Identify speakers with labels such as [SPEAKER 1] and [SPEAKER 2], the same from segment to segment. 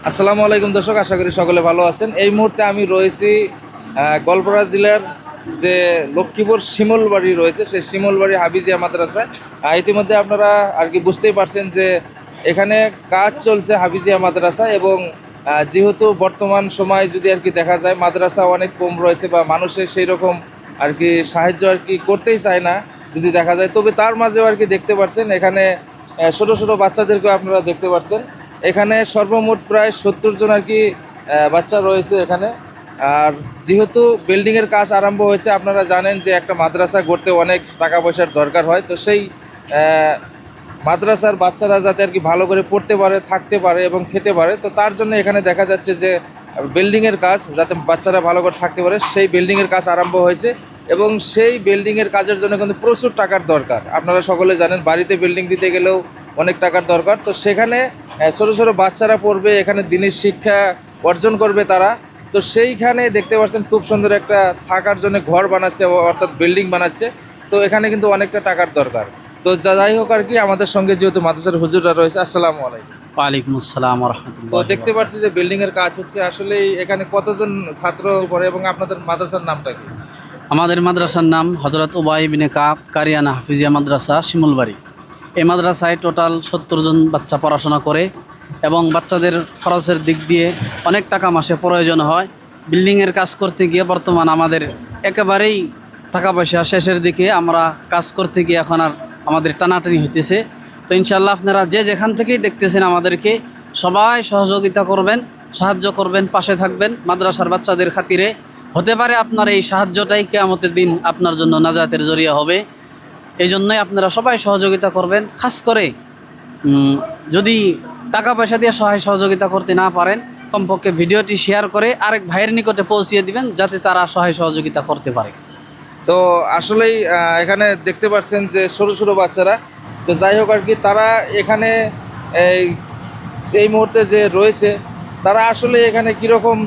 [SPEAKER 1] আসসালামু আলাইকুম দর্শক, আশা করি সকলে ভালো আছেন। এই মুহূর্তে আমি রয়েছি গোয়ালপাড়া জেলার যে লক্ষ্মীপুর শিমুলবাড়ি রয়েছে, সেই শিমুলবাড়ি হাফিজিয়া মাদ্রাসায়। ইতিমধ্যে আপনারা আর কি বুঝতেই পারছেন যে এখানে কাজ চলছে হাফিজিয়া মাদ্রাসা, এবং যেহেতু বর্তমান সময় যদি আর কি দেখা যায় মাদ্রাসা অনেক কম রয়েছে বা মানুষের সেই রকম আর কি সাহায্য আর কি করতেই চায় না যদি দেখা যায়, তবে তার মাঝেও আর কি দেখতে পাচ্ছেন এখানে ছোটো ছোটো বাচ্চাদেরকেও আপনারা দেখতে পাচ্ছেন। এখানে সর্বমোট প্রায় 70 জন আর কি বাচ্চা রয়েছে এখানে। আর যেহেতু বিল্ডিংয়ের কাজ আরম্ভ হয়েছে, আপনারা জানেন যে একটা মাদ্রাসা গড়তে অনেক টাকা পয়সার দরকার হয়, তো সেই মাদ্রাসার বাচ্চারা যাতে আর কি ভালো করে পড়তে পারে, থাকতে পারে এবং খেতে পারে, তো তার জন্য এখানে দেখা যাচ্ছে যে বিল্ডিংয়ের কাজ যাতে বাচ্চারা ভালো করে থাকতে পারে সেই বিল্ডিংয়ের কাজ আরম্ভ হয়েছে। এবং সেই বিল্ডিংয়ের কাজের জন্য কিন্তু প্রচুর টাকার দরকার। আপনারা সকলে জানেন বাড়িতে বিল্ডিং দিতে গেলেও অনেক টাকার দরকার। তো সেখানে ছোটো ছোটো বাচ্চারা পড়বে, এখানে দিনের শিক্ষা অর্জন করবে তারা। তো সেইখানে দেখতে পাচ্ছেন খুব সুন্দর একটা থাকার জন্য ঘর বানাচ্ছে, অর্থাৎ বিল্ডিং বানাচ্ছে। তো এখানে কিন্তু অনেকটা টাকার দরকার। তো যাই হোক আর কি, আমাদের সঙ্গে যেহেতু মাদ্রাসার হুজুররা রয়েছে, আসসালামু আলাইকুম।
[SPEAKER 2] ওয়ালাইকুম আসসালাম
[SPEAKER 1] তো
[SPEAKER 2] রহমতুল্লাহ।
[SPEAKER 1] দেখতে পাচ্ছি যে বিল্ডিংয়ের কাজ হচ্ছে, আসলে এখানে কতজন ছাত্র পড়ে এবং আপনাদের মাদ্রাসার নামটা কি?
[SPEAKER 2] আমাদের মাদ্রাসার নাম হজরত উবাই বিনে কাব কারিয়ানা হাফিজিয়া মাদ্রাসা শিমুলবাড়ি। এই মাদ্রাসায় টোটাল 70 জন বাচ্চা পড়াশোনা করে, এবং বাচ্চাদের খরচের দিক দিয়ে অনেক টাকা মাসে প্রয়োজন হয়। বিল্ডিংয়ের কাজ করতে গিয়ে বর্তমান আমাদের একেবারেই টাকা পয়সা শেষের দিকে, আমরা কাজ করতে গিয়ে এখন আর আমাদের টানাটানি হইতেছে। তো ইনশাআল্লাহ আপনারা যে যেখান থেকেই দেখতেছেন আমাদেরকে সবাই সহযোগিতা করবেন, সাহায্য করবেন, পাশে থাকবেন মাদ্রাসার বাচ্চাদের খাতিরে। হতে পারে আপনার এই সাহায্যটাই কিয়ামতের দিন আপনার জন্য নাজাতের জরিয়া হবে। এই জন্যই আপনারা সবাই সহযোগিতা করবেন। খাস করে যদি টাকা পয়সা দিয়ে সহায় সহযোগিতা করতে না পারেন, কমপক্ষে ভিডিওটি শেয়ার করে আরেক ভাইয়ের নিকটে পৌঁছিয়ে দিবেন, যাতে তারা সহায় সহযোগিতা করতে পারে।
[SPEAKER 1] তো আসলেই এখানে দেখতে পাচ্ছেন যে ছোটো ছোটো বাচ্চারা, তো যাই হোক আর কি, তারা এখানে এই মুহূর্তে যে রয়েছে তারা আসলে এখানে কীরকম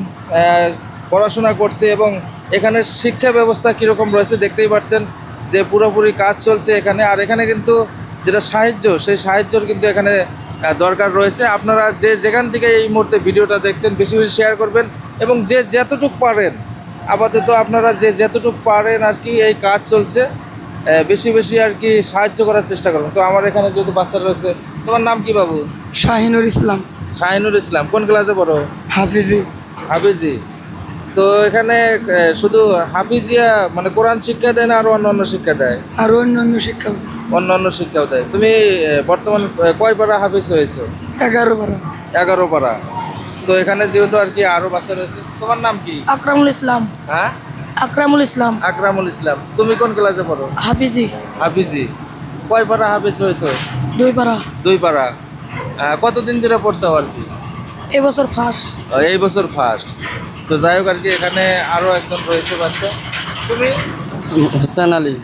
[SPEAKER 1] পড়াশোনা করছে এবং এখানে শিক্ষা ব্যবস্থা কীরকম রয়েছে দেখতেই পাচ্ছেন যে পুরোপুরি কাজ চলছে এখানে। আর এখানে কিন্তু যেটা সাহায্য, সেই সাহায্যর কিন্তু এখানে দরকার রয়েছে। আপনারা যে যেখান থেকে এই মুহূর্তে ভিডিওটা দেখছেন বেশি বেশি শেয়ার করবেন, এবং যে যতটুকু পারেন, আপাতত আপনারা যে যতটুকু পারেন আর কি, এই কাজ চলছে, বেশি বেশি আর কি সাহায্য করার চেষ্টা করবেন। তো আমার এখানে যেহেতু বাচ্চা রয়েছে, তোমার নাম কি বাবু?
[SPEAKER 3] শাহিনুর ইসলাম।
[SPEAKER 1] শাহিনুর ইসলাম। কোন ক্লাসে পড়ো?
[SPEAKER 3] হাফিজি।
[SPEAKER 1] হাফিজি। তো এখানে শুধু হাফিজিয়া মানে কোরআন শিক্ষা দেয় না, আরও অন্য শিক্ষা দেয়?
[SPEAKER 3] আর অন্য শিক্ষা
[SPEAKER 1] অন্য শিক্ষাও দেয়। তুমি বর্তমান কয় পারা হাফিজ হয়েছো?
[SPEAKER 3] 11 পারা।
[SPEAKER 1] 11 পারা। তো এখানে যেহেতু আর কি আরও বাচ্চা রয়েছে, তোমার নাম কি?
[SPEAKER 3] আকরামুল ইসলাম।
[SPEAKER 1] হ্যাঁ,
[SPEAKER 3] আকরামুল ইসলাম।
[SPEAKER 1] আকরামুল ইসলাম। তুমি কোন ক্লাসে পড়ো?
[SPEAKER 3] হাফিজি।
[SPEAKER 1] হাফিজি। কয় পারা হাফিজ হয়েছো?
[SPEAKER 3] 2 পারা।
[SPEAKER 1] 2 পারা। কতদিন ধরে পড়ছো আর কি?
[SPEAKER 3] এবছর ফার্স্ট।
[SPEAKER 1] এই বছর ফার্স্ট। তো যাই হোক আর কি, এখানে আরও একজন রয়েছে বাচ্চা। তুমি?
[SPEAKER 2] হুসেন আলী।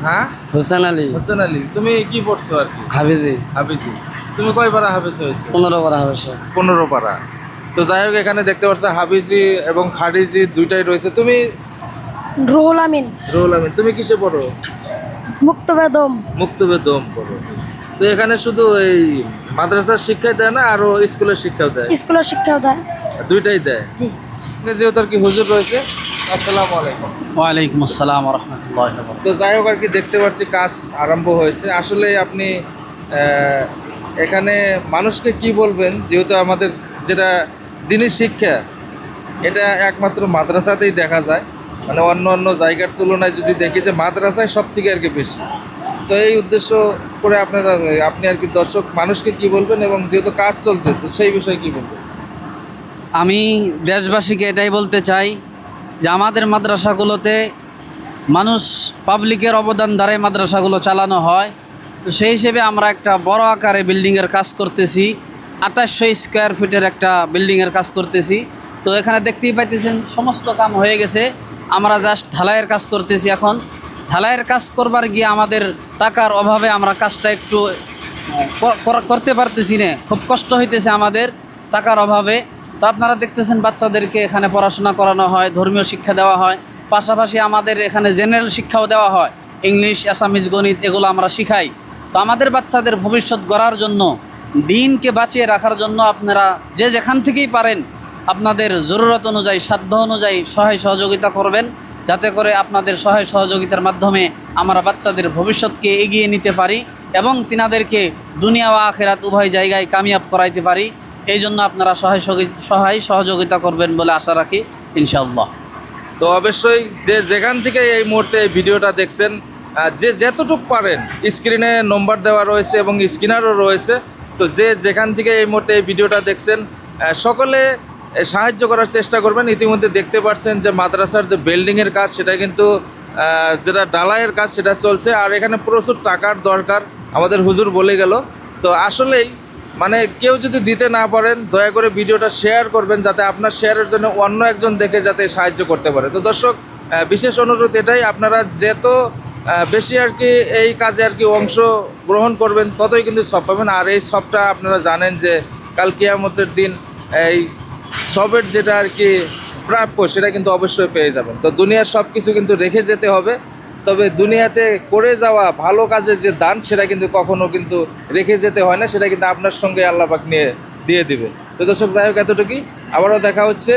[SPEAKER 1] হ্যাঁ,
[SPEAKER 2] হুসেন আলী।
[SPEAKER 1] হোসেন আলী। তুমি কি পড়ছো আর কি?
[SPEAKER 2] হাফিজি।
[SPEAKER 1] হাফিজি। তুমি কয় পারা হাফিজ হয়েছো?
[SPEAKER 2] 15 পারা হাফিজ।
[SPEAKER 1] 15 পারা। তো যাই হোক, এখানে দেখতে পাচ্ছ হাফিজি এবং খারিজি দুইটাই রয়েছে। তুমি?
[SPEAKER 3] রুহুল আমিন।
[SPEAKER 1] রুহুল আমিন। তুমি কিসে পড়ো?
[SPEAKER 3] মুক্তবেদম।
[SPEAKER 1] মুক্তবেদম পড়ো। তো এখানে শুধু এই মাদ্রাসার শিক্ষাই দেয় না, আরও স্কুলের শিক্ষাও দেয়?
[SPEAKER 3] স্কুলের শিক্ষাও দেয়।
[SPEAKER 1] দুইটাই দেয়।
[SPEAKER 3] জি।
[SPEAKER 1] যেহেতু আর কি হুজুর রয়েছে, আসসালামু আলাইকুম।
[SPEAKER 2] ওয়ালাইকুম আসসালাম রহমতুল্লাহ।
[SPEAKER 1] তো যাই হোক আর কি, দেখতে পাচ্ছি কাজ আরম্ভ হয়েছে। আসলে আপনি এখানে মানুষকে কি বলবেন, যেহেতু আমাদের যেটা দিনের শিক্ষা, এটা একমাত্র মাদ্রাসাতেই দেখা যায়। মানে অন্য অন্য জায়গার তুলনায় যদি দেখি যে মাদ্রাসায় সব থেকে আর কি বেশি। তো এই উদ্দেশ্য করে আপনি আর কি দর্শক মানুষকে কি বলবেন, এবং যেহেতু কাজ চলছে তো সেই বিষয়ে কি বলবেন?
[SPEAKER 2] আমি দেশবাসীকে এটাই বলতে চাই যে আমাদের মাদ্রাসাগুলোতে মানুষ পাবলিকের অবদান দ্বারাই মাদ্রাসাগুলো চালানো হয়। তো সেই হিসেবে আমরা একটা বড় আকারে বিল্ডিংয়ের কাজ করতেছি। 2800 স্কোয়ার ফিটের একটা বিল্ডিংয়ের কাজ করতেছি। তো এখানে দেখতেই পাইতেছেন সমস্ত কাম হয়ে গেছে, আমরা জাস্ট ঢালাইয়ের কাজ করতেছি। এখন ঢালাইয়ের কাজ করবার গিয়ে আমাদের টাকার অভাবে আমরা কাজটা একটু করতে পারতেছি না, খুব কষ্ট হইতেছে আমাদের টাকার অভাবে। তো আপনারা দেখতেছেন বাচ্চাদেরকে এখানে পড়াশোনা করানো হয়, ধর্মীয় শিক্ষা দেওয়া হয়, পাশাপাশি আমাদের এখানে জেনারেল শিক্ষাও দেওয়া হয়, ইংলিশ, আসামিজ, গণিত এগুলো আমরা শিখাই। তো আমাদের বাচ্চাদের ভবিষ্যৎ গড়ার জন্য দিনকে বাঁচিয়ে রাখার জন্য আপনারা যে যেখান থেকেই পারেন আপনাদের জরুরত অনুযায়ী, সাধ্য অনুযায়ী সহায় সহযোগিতা করবেন, যাতে করে আপনাদের সহায় সহযোগিতার মাধ্যমে আমরা বাচ্চাদের ভবিষ্যৎকে এগিয়ে নিতে পারি এবং তিনাদেরকে দুনিয়া ও আখেরাত উভয় জায়গায় কামিয়াব করাইতে পারি। এই জন্য আপনারা সহায় সহযোগিতা করবেন বলে আশা রাখি ইনশাআল্লাহ।
[SPEAKER 1] তো অবশ্যই যে যেখান থেকে এই মুহূর্তে এই ভিডিওটা দেখছেন, যে যতটুকু পারেন, স্ক্রিনে নম্বর দেওয়া রয়েছে এবং স্ক্রিনারও রয়েছে। তো যে যেখান থেকে এই মুহূর্তে এই ভিডিওটা দেখছেন, সকলে সাহায্য করার চেষ্টা করবেন। ইতিমধ্যে দেখতে পাচ্ছেন যে মাদ্রাসার যে বিল্ডিংয়ের কাজ, সেটা কিন্তু যেটা ঢালাইয়ের কাজ সেটা চলছে, আর এখানে প্রচুর টাকার দরকার, আমাদের হুজুর বলে গেল। তো আসলেই মানে কেউ যদি দিতে না পারেন, দয়া করে ভিডিওটা শেয়ার করবেন, যাতে আপনার শেয়ারের জন্য অন্য একজন দেখে যাতে সাহায্য করতে পারে। তো দর্শক, বিশেষ অনুরোধ এটাই, আপনারা যত বেশি আর কি এই কাজে আর কি অংশ গ্রহণ করবেন, ততই কিন্তু সব পাবেন। আর এই সবটা আপনারা জানেন যে কাল কিয়ামতের দিন এই সবের যেটা আর কি প্রাপ্য, সেটা কিন্তু অবশ্যই পেয়ে যাবেন। তো দুনিয়ার সব কিছু কিন্তু রেখে যেতে হবে, তবে দুনিয়াতে করে যাওয়া ভালো কাজে যে দান, সেটা কিন্তু কখনো কিন্তু রেখে যেতে হয় না, সেটা কিন্তু আপনার সঙ্গে আল্লাহ পাক নিয়ে দিয়ে দিবে। তো দর্শক, যাই হোক, এতটুকুই। আবারও দেখা হচ্ছে।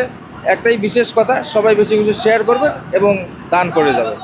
[SPEAKER 1] একটাই বিশেষ কথা, সবাই বেশি বেশি শেয়ার করবেন এবং দান করে যাবেন।